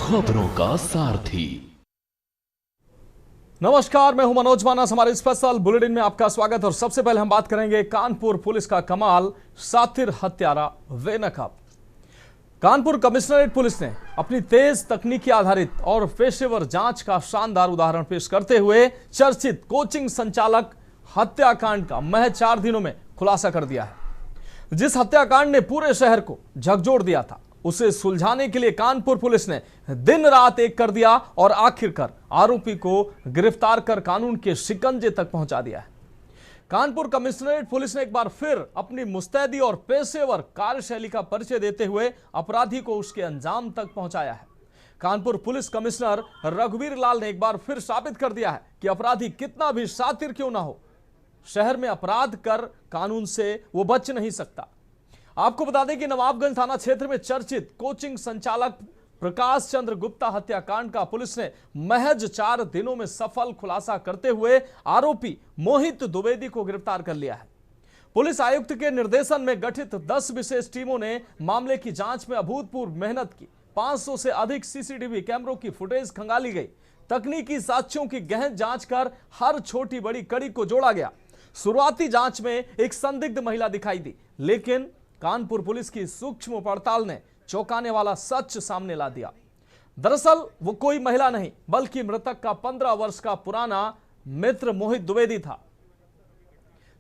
खबरों का सारथी। नमस्कार, मैं हूं मनोज मानस। हमारे स्पेशल बुलेटिन में आपका स्वागत। और सबसे पहले हम बात करेंगे कानपुर पुलिस का कमाल, सातिर हत्यारा बेनकाब। कानपुर कमिश्नरेट पुलिस ने अपनी तेज तकनीकी आधारित और पेशेवर जांच का शानदार उदाहरण पेश करते हुए चर्चित कोचिंग संचालक हत्याकांड का महज 4 दिनों में खुलासा कर दिया है। जिस हत्याकांड ने पूरे शहर को झकझोर दिया था, उसे सुलझाने के लिए कानपुर पुलिस ने दिन रात एक कर दिया और आखिरकार आरोपी को गिरफ्तार कर कानून के शिकंजे तक पहुंचा दिया है। कानपुर कमिश्नरेट पुलिस ने एक बार फिर अपनी मुस्तैदी और पेशेवर कार्यशैली का परिचय देते हुए अपराधी को उसके अंजाम तक पहुंचाया है। कानपुर पुलिस कमिश्नर रघुवीर लाल ने एक बार फिर साबित कर दिया है कि अपराधी कितना भी शातिर क्यों ना हो, शहर में अपराध कर कानून से वो बच नहीं सकता। आपको बता दें कि नवाबगंज थाना क्षेत्र में चर्चित कोचिंग संचालक प्रकाश चंद्र गुप्ता हत्याकांड का पुलिस ने महज 4 दिनों में सफल खुलासा करते हुए आरोपी मोहित द्विवेदी को गिरफ्तार कर लिया है। पुलिस आयुक्त के निर्देशन में गठित 10 विशेष टीमों ने मामले की जांच में अभूतपूर्व मेहनत की। 500 से अधिक सीसीटीवी कैमरों की फुटेज खंगाली गई। तकनीकी साक्ष्यों की गहन जांच कर हर छोटी बड़ी कड़ी को जोड़ा गया। शुरुआती जांच में एक संदिग्ध महिला दिखाई दी, लेकिन कानपुर पुलिस की सूक्ष्म पड़ताल ने चौंकाने वाला सच सामने ला दिया। दरअसल वो कोई महिला नहीं, बल्कि मृतक का 15 वर्ष का पुराना मित्र मोहित द्विवेदी था,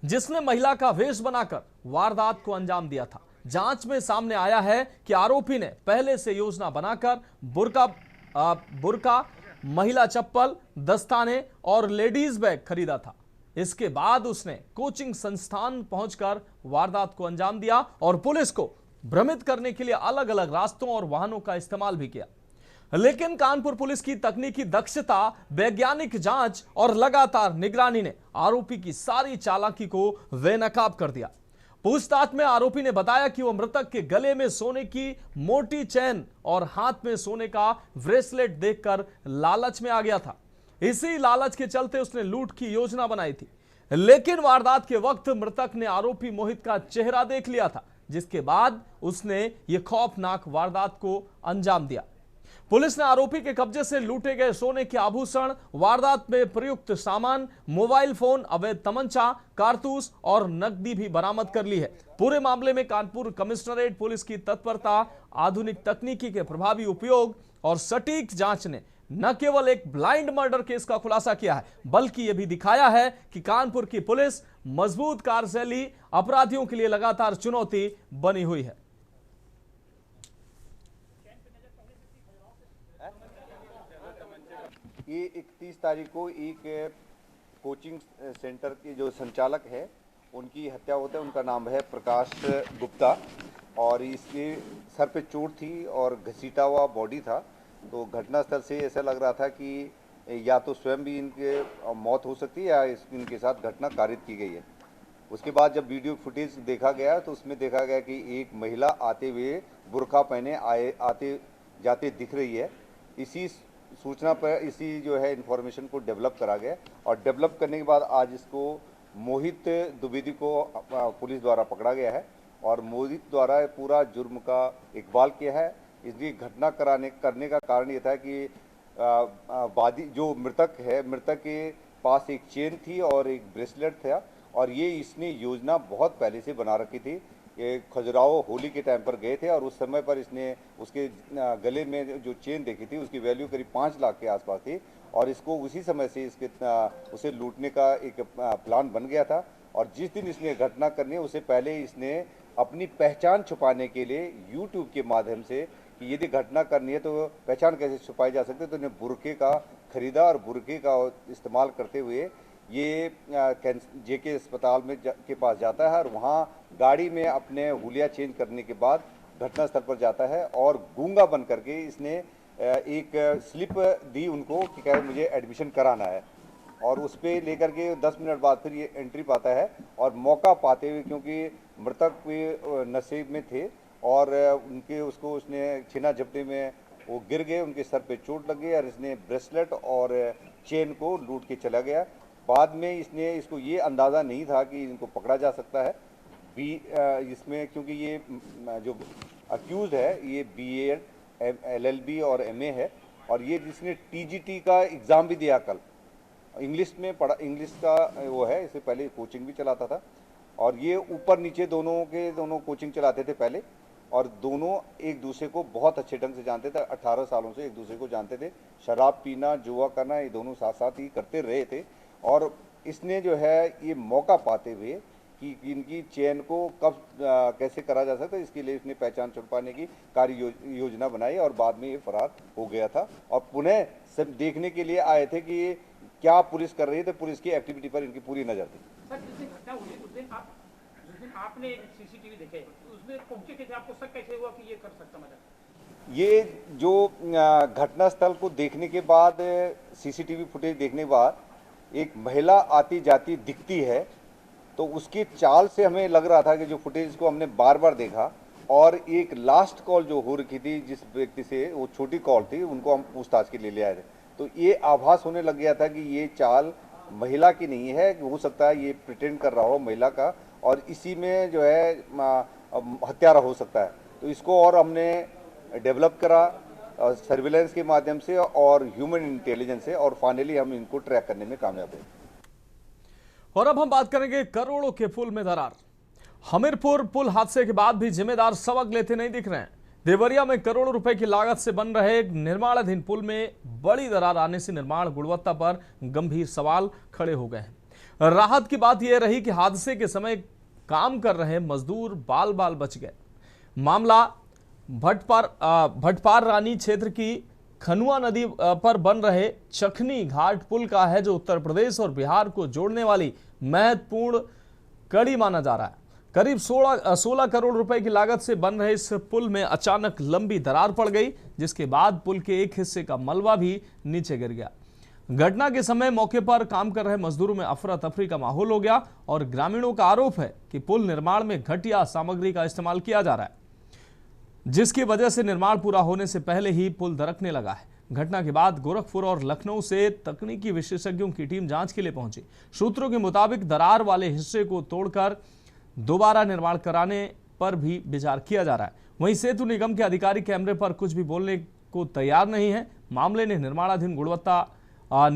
जिसने महिला का वेश बनाकर वारदात को अंजाम दिया था। जांच में सामने आया है कि आरोपी ने पहले से योजना बनाकर बुर्का, महिला चप्पल, दस्ताने और लेडीज बैग खरीदा था। इसके बाद उसने कोचिंग संस्थान पहुंचकर वारदात को अंजाम दिया और पुलिस को भ्रमित करने के लिए अलग अलग रास्तों और वाहनों का इस्तेमाल भी किया। लेकिन कानपुर पुलिस की तकनीकी दक्षता, वैज्ञानिक जांच और लगातार निगरानी ने आरोपी की सारी चालाकी को बेनकाब कर दिया। पूछताछ में आरोपी ने बताया कि वह मृतक के गले में सोने की मोटी चेन और हाथ में सोने का ब्रेसलेट देखकर लालच में आ गया था। इसी लालच के चलते उसने लूट की योजना बनाई थी। लेकिन वारदात के वक्त मृतक ने आरोपी मोहित का चेहरा देख लिया था, जिसके बाद उसने यह खौफनाक वारदात को अंजाम दिया। पुलिस ने आरोपी के कब्जे से लूटे गए सोने के आभूषण, वारदात में प्रयुक्त सामान, मोबाइल फोन, अवैध तमंचा, कारतूस और नकदी भी बरामद कर ली है। पूरे मामले में कानपुर कमिश्नरेट पुलिस की तत्परता, आधुनिक तकनीकी के प्रभावी उपयोग और सटीक जांच ने न केवल एक ब्लाइंड मर्डर केस का खुलासा किया है, बल्कि यह भी दिखाया है कि कानपुर की पुलिस मजबूत कार्यशैली अपराधियों के लिए लगातार चुनौती बनी हुई है। ये 31 तारीख को एक कोचिंग सेंटर के जो संचालक है, उनकी हत्या होता है। उनका नाम है प्रकाश गुप्ता और इसके सर पे चोट थी और घसीटा हुआ बॉडी था। तो घटनास्थल से ऐसा लग रहा था कि या तो स्वयं भी इनके मौत हो सकती है या इनके साथ घटना कारित की गई है। उसके बाद जब वीडियो फुटेज देखा गया तो उसमें देखा गया कि एक महिला आते हुए बुर्का पहने आते जाते दिख रही है। इसी सूचना पर इसी जो है इन्फॉर्मेशन को डेवलप करा गया और डेवलप करने के बाद आज इसको मोहित द्विवेदी को पुलिस द्वारा पकड़ा गया है और मोहित द्वारा पूरा जुर्म का इकबाल किया है। इसलिए घटना करने का कारण ये था कि वादी जो मृतक है, मृतक के पास एक चेन थी और एक ब्रेसलेट था और ये इसने योजना बहुत पहले से बना रखी थी। ये खजुराहो होली के टाइम पर गए थे और उस समय पर इसने उसके गले में जो चेन देखी थी उसकी वैल्यू करीब 5 लाख के आसपास थी और इसको उसी समय से उसे लूटने का एक प्लान बन गया था। और जिस दिन इसने घटना करनी है उससे पहले इसने अपनी पहचान छुपाने के लिए यूट्यूब के माध्यम से कि यदि घटना करनी है तो पहचान कैसे छुपाई जा सकती है, तो इन्हें बुर्के का खरीदा और बुर्के का इस्तेमाल करते हुए ये जेके अस्पताल में के पास जाता है और वहाँ गाड़ी में अपने हुलिया चेंज करने के बाद घटनास्थल पर जाता है और गूंगा बन करके इसने एक स्लिप दी उनको कि क्या मुझे एडमिशन कराना है और उस पर लेकर के 10 मिनट बाद फिर ये एंट्री पाता है और मौका पाते हुए, क्योंकि मृतक भी नशे में थे और उसने छीना झपटी में वो गिर गए, उनके सर पे चोट लग गई और इसने ब्रेसलेट और चेन को लूट के चला गया। बाद में इसको ये अंदाज़ा नहीं था कि इनको पकड़ा जा सकता है इसमें, क्योंकि ये जो अक्यूज है ये बीएड LLB और MA है, और ये जिसने TGT का एग्ज़ाम भी दिया कल, इंग्लिश में पढ़ा, इंग्लिश का वो है, इससे पहले कोचिंग भी चलाता था, और ये ऊपर नीचे दोनों कोचिंग चलाते थे पहले, और दोनों एक दूसरे को बहुत अच्छे ढंग से जानते थे। 18 सालों से एक दूसरे को जानते थे। शराब पीना, जुआ करना, ये दोनों साथ साथ ही करते रहे थे। और इसने जो है ये मौका पाते हुए कि इनकी चयन को कब कैसे करा जा सकता है, इसके लिए इसने पहचान छुपाने की कार्य योजना बनाई, और बाद में ये फरार हो गया था। और पुनः सब देखने के लिए आए थे कि क्या पुलिस कर रही है, तो पुलिस की एक्टिविटी पर इनकी पूरी नज़र थी। सर, जिस दिन घटना हुई उस दिन आपने CCTV देखे, उसमें पहुंचे कैसे, आपको शक कैसे हुआ कि ये कर सकता मर्डर? ये जो घटना स्थल को देखने के बाद, CCTV फुटेज देखने के बाद एक महिला आती जाती दिखती है, तो उसकी चाल से हमें लग रहा था कि जो फुटेज को हमने बार बार देखा, और एक लास्ट कॉल जो हो रखी थी जिस व्यक्ति से, वो छोटी कॉल थी, उनको हम पूछताछ के लिए ले आए थे, तो ये आभास होने लग गया था कि ये चाल महिला की नहीं है, हो सकता है ये प्रिटेंड कर रहा हो महिला का, और इसी में जो है हत्यारा हो सकता है। तो इसको और हमने डेवलप करा सर्विलेंस के माध्यम से और ह्यूमन इंटेलिजेंस से, और फाइनली हम इनको ट्रैक करने में कामयाब हुए। और अब हम बात करेंगे करोड़ों के पुल में दरार। हमीरपुर पुल हादसे के बाद भी जिम्मेदार सबक लेते नहीं दिख रहे हैं। देवरिया में करोड़ों रुपए की लागत से बन रहे निर्माणाधीन पुल में बड़ी दरार आने से निर्माण गुणवत्ता पर गंभीर सवाल खड़े हो गए हैं। राहत की बात यह रही कि हादसे के समय काम कर रहे मजदूर बाल बाल बच गए। मामला भटपार रानी क्षेत्र की खनुआ नदी पर बन रहे चखनी घाट पुल का है, जो उत्तर प्रदेश और बिहार को जोड़ने वाली महत्वपूर्ण कड़ी माना जा रहा है। करीब 16 करोड़ रुपए की लागत से बन रहे इस पुल में अचानक लंबी दरार पड़ गई, जिसके बाद पुल के एक हिस्से का मलबा भी नीचे गिर गया। घटना के समय मौके पर काम कर रहे मजदूरों में अफरा तफरी का माहौल हो गया, और ग्रामीणों का आरोप है कि पुल निर्माण में घटिया सामग्री का इस्तेमाल किया जा रहा है, जिसकी वजह से निर्माण पूरा होने से पहले ही पुल दरकने लगा है। घटना के बाद गोरखपुर और लखनऊ से तकनीकी विशेषज्ञों की टीम जांच के लिए पहुंची। सूत्रों के मुताबिक दरार वाले हिस्से को तोड़कर दोबारा निर्माण कराने पर भी विचार किया जा रहा है। वहीं सेतु निगम के अधिकारी कैमरे पर कुछ भी बोलने को तैयार नहीं है। मामले ने निर्माण गुणवत्ता और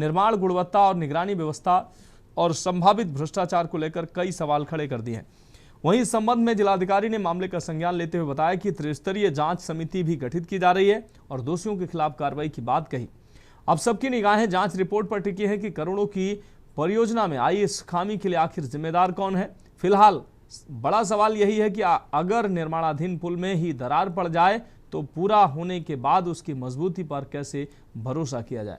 निगरानी व्यवस्था और संभावित भ्रष्टाचार को लेकर कई सवाल खड़े कर दिए हैं। वहीं इस संबंध में जिलाधिकारी ने मामले का संज्ञान लेते हुए बताया कि त्रिस्तरीय जांच समिति भी गठित की जा रही है और दोषियों के खिलाफ कार्रवाई की बात कही। अब सबकी निगाहें जांच रिपोर्ट पर टिकी है कि करोड़ों की परियोजना में आई इस खामी के लिए आखिर जिम्मेदार कौन है। फिलहाल बड़ा सवाल यही है कि अगर निर्माणाधीन पुल में ही दरार पड़ जाए तो पूरा होने के बाद उसकी मजबूती पर कैसे भरोसा किया जाए।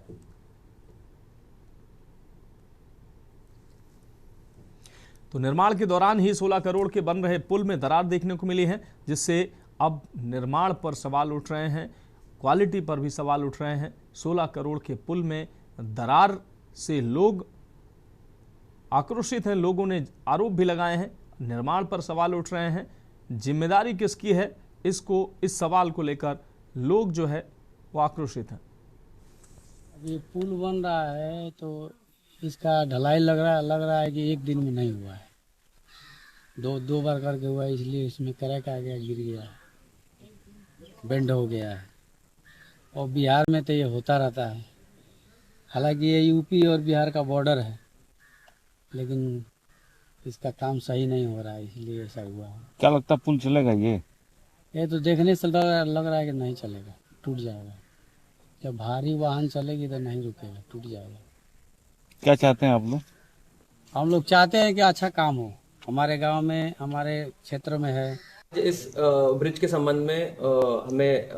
तो निर्माण के दौरान ही 16 करोड़ के बन रहे पुल में दरार देखने को मिली है, जिससे अब निर्माण पर सवाल उठ रहे हैं, क्वालिटी पर भी सवाल उठ रहे हैं। 16 करोड़ के पुल में दरार से लोग आक्रोशित हैं, लोगों ने आरोप भी लगाए हैं, निर्माण पर सवाल उठ रहे हैं। जिम्मेदारी किसकी है, इस सवाल को लेकर लोग जो है वो आक्रोशित हैं। अभी पुल बन रहा है तो इसका ढलाई लग रहा है कि एक दिन में नहीं हुआ है, दो बार करके हुआ है, इसलिए इसमें क्रैक आ गया, गिर गया, बेंड हो गया है। और बिहार में तो ये होता रहता है, हालांकि ये यूपी और बिहार का बॉर्डर है, लेकिन इसका काम सही नहीं हो रहा है, इसलिए ऐसा हुआ है। क्या लगता है पुल चलेगा? ये तो देखने से लग रहा है कि नहीं चलेगा, टूट जाएगा। जब भारी वाहन चलेगी तो नहीं रुकेगा, टूट जाएगा। क्या चाहते हैं आप लोग? हम लोग चाहते हैं कि अच्छा काम हो, हमारे गांव में, हमारे क्षेत्र में है। इस ब्रिज के संबंध में हमें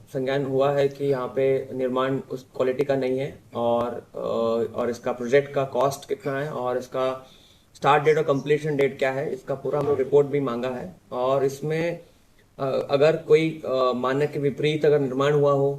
संज्ञान हुआ है कि यहाँ पे निर्माण उस क्वालिटी का नहीं है, और इसका प्रोजेक्ट का कॉस्ट कितना है और इसका स्टार्ट डेट और कंप्लीशन डेट क्या है, इसका पूरा हमने रिपोर्ट भी मांगा है। और इसमें अगर कोई मानक के विपरीत अगर निर्माण हुआ हो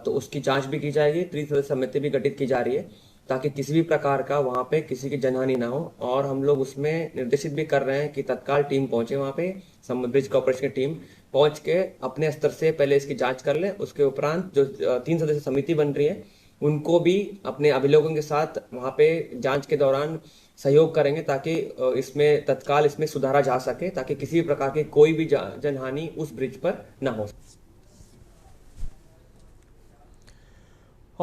तो उसकी जांच भी की जाएगी। त्रिसदस्यीय समिति भी गठित की जा रही है ताकि किसी भी प्रकार का वहाँ पे किसी की जनहानि ना हो। और हम लोग उसमें निर्देशित भी कर रहे हैं कि तत्काल टीम पहुंचे वहाँ पे, ब्रिज कॉर्पोरेशन की टीम पहुंच के अपने स्तर से पहले इसकी जांच कर ले। उसके उपरांत जो 3 सदस्यीय समिति बन रही है उनको भी अपने अभिलोकों के साथ वहाँ पे जांच के दौरान सहयोग करेंगे ताकि इसमें तत्काल इसमें सुधारा जा सके, ताकि किसी भी प्रकार की कोई भी जनहानि उस ब्रिज पर न हो।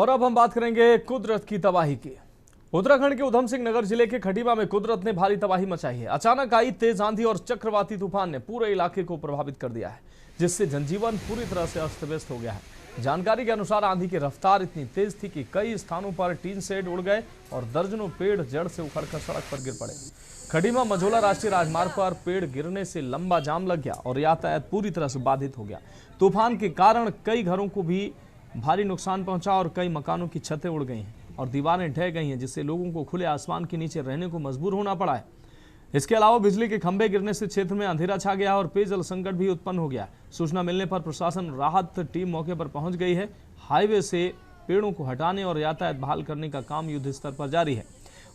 और अब हम बात करेंगे कुदरत की तबाही की। उत्तराखंड के उधम सिंह नगर जिले के खटीमा में कुदरत ने भारी तबाही मचाई है। अचानक आई तेज आंधी और चक्रवाती तूफान ने पूरे इलाके को प्रभावित कर दिया है, जिससे जनजीवन पूरी तरह से अस्त व्यस्त हो गया है। जानकारी के अनुसार आंधी की रफ्तार इतनी तेज थी कि कई स्थानों पर टीन शेड उड़ गए और दर्जनों पेड़ जड़ से उखड़कर सड़क पर गिर पड़े। खटीमा मझोला राष्ट्रीय राजमार्ग पर पेड़ गिरने से लंबा जाम लग गया और यातायात पूरी तरह से बाधित हो गया। तूफान के कारण कई घरों को भी भारी नुकसान पहुंचा और कई मकानों की छतें उड़ गई हैं और दीवारें ढह गई हैं, जिससे लोगों को खुले आसमान के नीचे रहने को मजबूर होना पड़ा है। इसके अलावा बिजली के खंभे गिरने से क्षेत्र में अंधेरा छा गया और पेयजल संकट भी उत्पन्न हो गया। सूचना मिलने पर प्रशासन राहत टीम मौके पर पहुंच गई है। हाईवे से पेड़ों को हटाने और यातायात बहाल करने का काम युद्ध स्तर पर जारी है।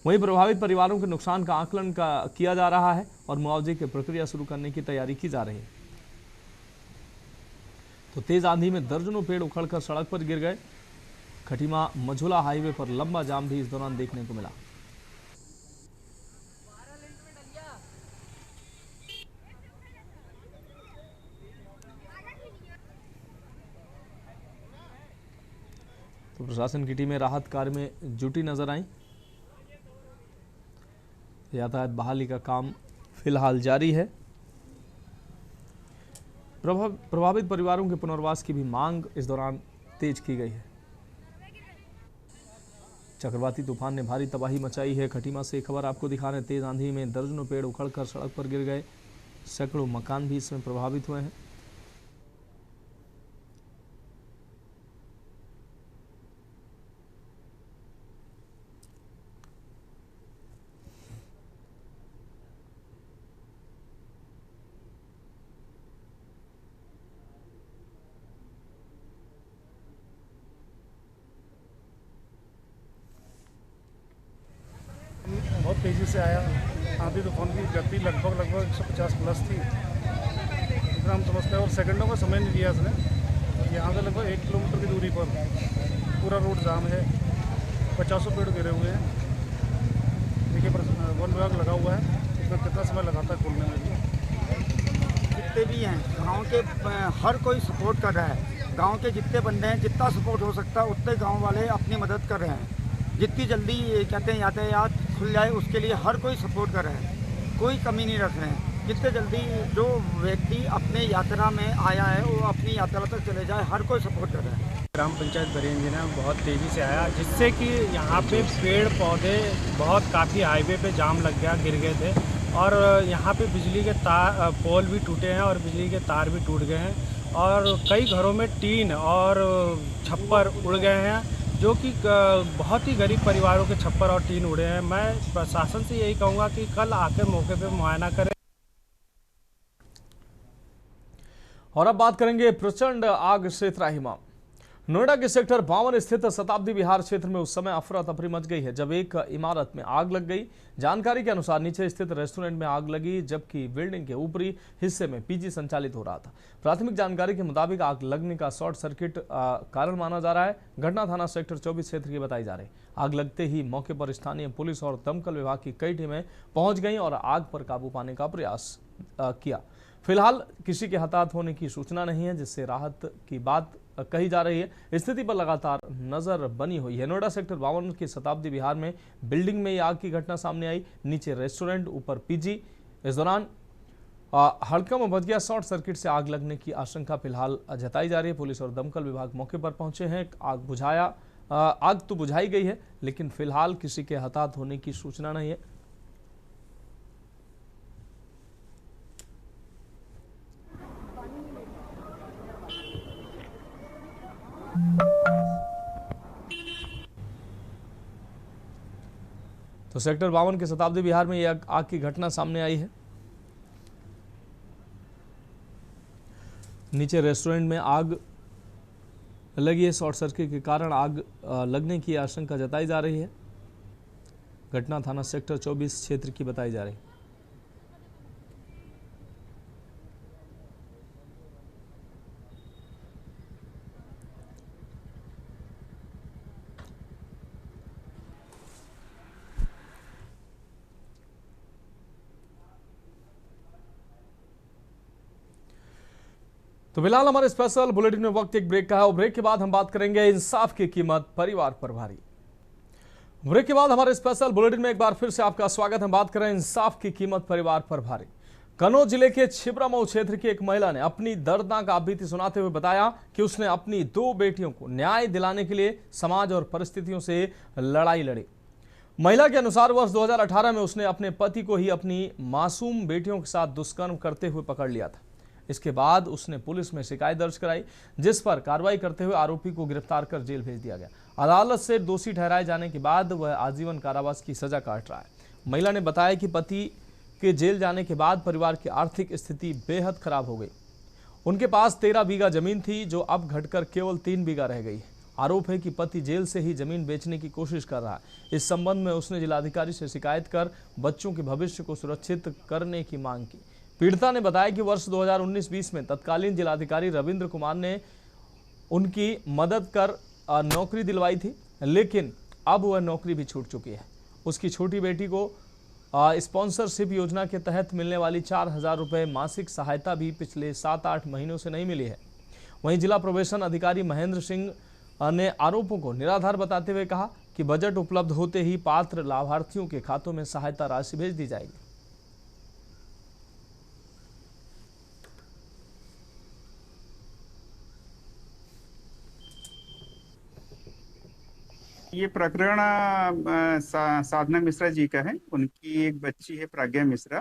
वहीं प्रभावित परिवारों के नुकसान का आकलन किया जा रहा है और मुआवजे की प्रक्रिया शुरू करने की तैयारी की जा रही है। तो तेज आंधी में दर्जनों पेड़ उखड़कर सड़क पर गिर गए। खटीमा मझोला हाईवे पर लंबा जाम भी इस दौरान देखने को मिला। तो प्रशासन की टीमें राहत कार्य में जुटी नजर आई। यातायात बहाली का काम फिलहाल जारी है। प्रभावित परिवारों के पुनर्वास की भी मांग इस दौरान तेज की गई है। चक्रवाती तूफान ने भारी तबाही मचाई है। खटीमा से खबर आपको दिखा रहे हैं। तेज आंधी में दर्जनों पेड़ उखड़कर सड़क पर गिर गए। सैकड़ों मकान भी इसमें प्रभावित हुए हैं। बहुत तेज़ी से आया। आंधी तूफान की गति लगभग 150 प्लस थी, इतना हम समझते हैं। और सेकंडों का समय नहीं दिया इसने। यहाँ से लगभग 1 किलोमीटर की दूरी पर पूरा रोड जाम है। 50 पेड़ गिरे हुए हैं। देखिए वन विभाग लगा हुआ है, इसमें कितना समय लगाता है खोलने में भी। जितने भी हैं गांव के हर कोई सपोर्ट कर रहा है। गांव के जितने बंदे हैं, जितना सपोर्ट हो सकता है उतने गांव वाले अपनी मदद कर रहे हैं। जितनी जल्दी कहते हैं यातायात खुल जाए उसके लिए हर कोई सपोर्ट कर रहा है, कोई कमी नहीं रख रहे हैं। जितने जल्दी जो व्यक्ति अपने यात्रा में आया है वो अपनी यात्रा तक चले जाए, हर कोई सपोर्ट कर रहा है। ग्राम पंचायत बरेंजना बहुत तेज़ी से आया, जिससे कि यहाँ पे पेड़ पौधे बहुत काफ़ी हाईवे पे जाम लग गया, गिर गए थे। और यहाँ पे बिजली के तार पोल भी टूटे हैं और बिजली के तार भी टूट गए हैं और कई घरों में टीन और छप्पर उड़ गए हैं, जो कि बहुत ही गरीब परिवारों के छप्पर और टीन उड़े हैं। मैं प्रशासन से यही कहूँगा कि कल आकर मौके पे मुआयना करें। और अब बात करेंगे प्रचंड आग से त्राहिमाम। नोएडा के सेक्टर 52 स्थित शताब्दी विहार क्षेत्र में उस समय अफरा तफरी मच गई है जब एक इमारत में आग लग गई। जानकारी के अनुसार नीचे स्थित रेस्टोरेंट में आग लगी, जबकि बिल्डिंग के ऊपरी हिस्से में पीजी संचालित हो रहा था। प्राथमिक जानकारी के मुताबिक आग लगने का शॉर्ट सर्किट कारण माना जा रहा है। घटना थाना सेक्टर 24 क्षेत्र की बताई जा रही है। आग लगते ही मौके पर स्थानीय पुलिस और दमकल विभाग की कई टीमें पहुंच गईं और आग पर काबू पाने का प्रयास किया। फिलहाल किसी के हताहत होने की सूचना नहीं है, जिससे राहत की बात कही जा रही है। स्थिति पर लगातार नजर बनी हुई है। नोएडा सेक्टर 52 के शताब्दी विहार में बिल्डिंग में आग की घटना सामने आई। नीचे रेस्टोरेंट, ऊपर पीजी। इस दौरान हड़कंप मच गया। शॉर्ट सर्किट से आग लगने की आशंका फिलहाल जताई जा रही है। पुलिस और दमकल विभाग मौके पर पहुंचे हैं। आग तो बुझाई गई है, लेकिन फिलहाल किसी के हताहत होने की सूचना नहीं है। तो सेक्टर 52 के शताब्दी विहार में यह आग की घटना सामने आई है। नीचे रेस्टोरेंट में आग लगी है। शॉर्ट सर्किट के कारण आग लगने की आशंका जताई जा रही है। घटना थाना सेक्टर 24 क्षेत्र की बताई जा रही है। तो फिलहाल हमारे स्पेशल बुलेटिन में वक्त एक ब्रेक का है और ब्रेक के बाद हम बात करेंगे इंसाफ की कीमत परिवार पर भारी। ब्रेक के बाद हमारे स्पेशल बुलेटिन में एक बार फिर से आपका स्वागत। हम बात करें इंसाफ की कीमत परिवार पर भारी। कन्नौज जिले के छिबरामऊ क्षेत्र की एक महिला ने अपनी दर्दनाक आपबीती सुनाते हुए बताया कि उसने अपनी 2 बेटियों को न्याय दिलाने के लिए समाज और परिस्थितियों से लड़ाई लड़ी। महिला के अनुसार वर्ष 2018 में उसने अपने पति को ही अपनी मासूम बेटियों के साथ दुष्कर्म करते हुए पकड़ लिया था। इसके बाद उसने पुलिस में शिकायत दर्ज कराई, जिस पर कार्रवाई करते हुए आरोपी को गिरफ्तार कर जेल भेज दिया गया। अदालत से दोषी ठहराए जाने के बाद वह आजीवन कारावास की सजा काट रहा है। महिला ने बताया कि पति के जेल जाने के बाद परिवार की आर्थिक स्थिति बेहद खराब हो गई। उनके पास 13 बीघा जमीन थी, जो अब घटकर केवल 3 बीघा रह गई है। आरोप है कि पति जेल से ही जमीन बेचने की कोशिश कर रहा है। इस संबंध में उसने जिलाधिकारी से शिकायत कर बच्चों के भविष्य को सुरक्षित करने की मांग की। पीड़िता ने बताया कि वर्ष 2019-20 में तत्कालीन जिलाधिकारी रविंद्र कुमार ने उनकी मदद कर नौकरी दिलवाई थी, लेकिन अब वह नौकरी भी छूट चुकी है। उसकी छोटी बेटी को स्पॉन्सरशिप योजना के तहत मिलने वाली 4000 रुपये मासिक सहायता भी पिछले 7-8 महीनों से नहीं मिली है। वहीं जिला प्रोबेशन अधिकारी महेंद्र सिंह ने आरोपों को निराधार बताते हुए कहा कि बजट उपलब्ध होते ही पात्र लाभार्थियों के खातों में सहायता राशि भेज दी जाएगी। ये प्रकरण साधना मिश्रा जी का है। उनकी एक बच्ची है प्रज्ञा मिश्रा,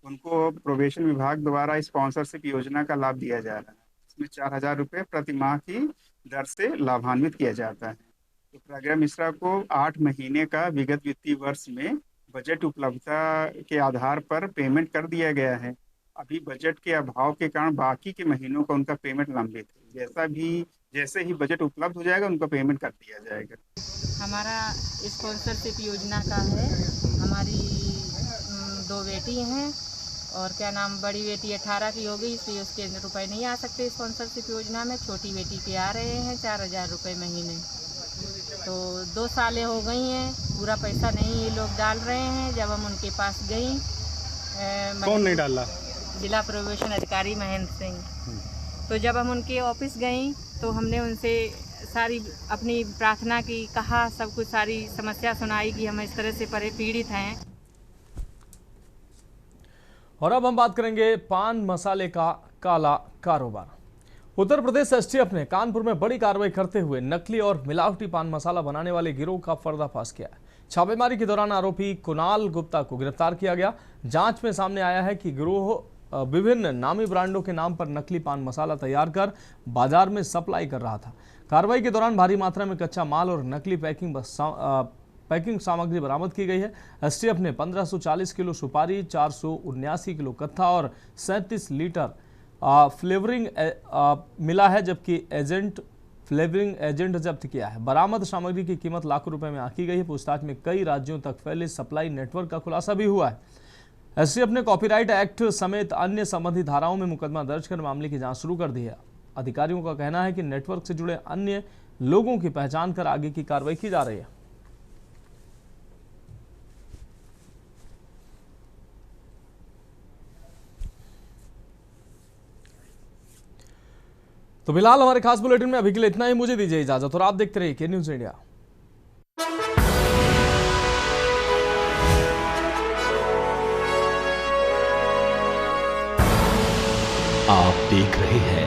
उनको प्रोबेशन विभाग द्वारा स्पॉन्सरशिप योजना का लाभ दिया जा रहा है। इसमें 4000 रुपये प्रति माह की दर से लाभान्वित किया जाता है। तो प्रज्ञा मिश्रा को 8 महीने का विगत वित्तीय वर्ष में बजट उपलब्धता के आधार पर पेमेंट कर दिया गया है। अभी बजट के अभाव के कारण बाकी के महीनों का उनका पेमेंट लंबित है। जैसे ही बजट उपलब्ध हो जाएगा उनका पेमेंट कर दिया जाएगा। हमारा स्पॉन्सरशिप योजना का है। हमारी 2 बेटी हैं और क्या नाम, बड़ी बेटी 18 की हो गई, इसलिए उसके रुपए नहीं आ सकते स्पॉन्सरशिप योजना में। छोटी बेटी के आ रहे हैं 4000 रुपये महीने। तो 2 सालें हो गई हैं, पूरा पैसा नहीं ये लोग डाल रहे हैं। जब हम उनके पास गई, कौन नहीं डाला? जिला प्रोबेशन अधिकारी महेंद्र सिंह। तो जब हम उनके ऑफिस गई तो हमने उनसे सारी अपनी प्रार्थना की, कहा सब कुछ, सारी समस्या सुनाई कि हम इस तरह से पीड़ित हैं। और अब हम बात करेंगे पान मसाले का काला कारोबार। उत्तर प्रदेश एसटीएफ ने कानपुर में बड़ी कार्रवाई करते हुए नकली और मिलावटी पान मसाला बनाने वाले गिरोह का पर्दाफाश किया है। छापेमारी के दौरान आरोपी कुणाल गुप्ता को गिरफ्तार किया गया। जांच में सामने आया है कि गिरोह विभिन्न नामी ब्रांडों के नाम पर नकली पान मसाला तैयार कर बाजार में सप्लाई कर रहा था। कार्रवाई के दौरान भारी मात्रा में कच्चा माल और नकली पैकिंग सामग्री बरामद की गई है। एसटीएफ ने 1540 किलो सुपारी, 479 किलो कत्था और 37 लीटर फ्लेवरिंग मिला है, जबकि फ्लेवरिंग एजेंट जब्त किया है। बरामद सामग्री की कीमत लाखों रुपए में आंकी गई है। पूछताछ में कई राज्यों तक फैले सप्लाई नेटवर्क का खुलासा भी हुआ है। एसटीएफ ने कॉपीराइट एक्ट समेत अन्य संबंधित धाराओं में मुकदमा दर्ज कर मामले की जांच शुरू कर दी है। अधिकारियों का कहना है कि नेटवर्क से जुड़े अन्य लोगों की पहचान कर आगे की कार्रवाई की जा रही है। तो फिलहाल हमारे खास बुलेटिन में अभी के लिए इतना ही। मुझे दीजिए इजाजत और आप देखते रहिए के न्यूज़ इंडिया। आप देख रहे हैं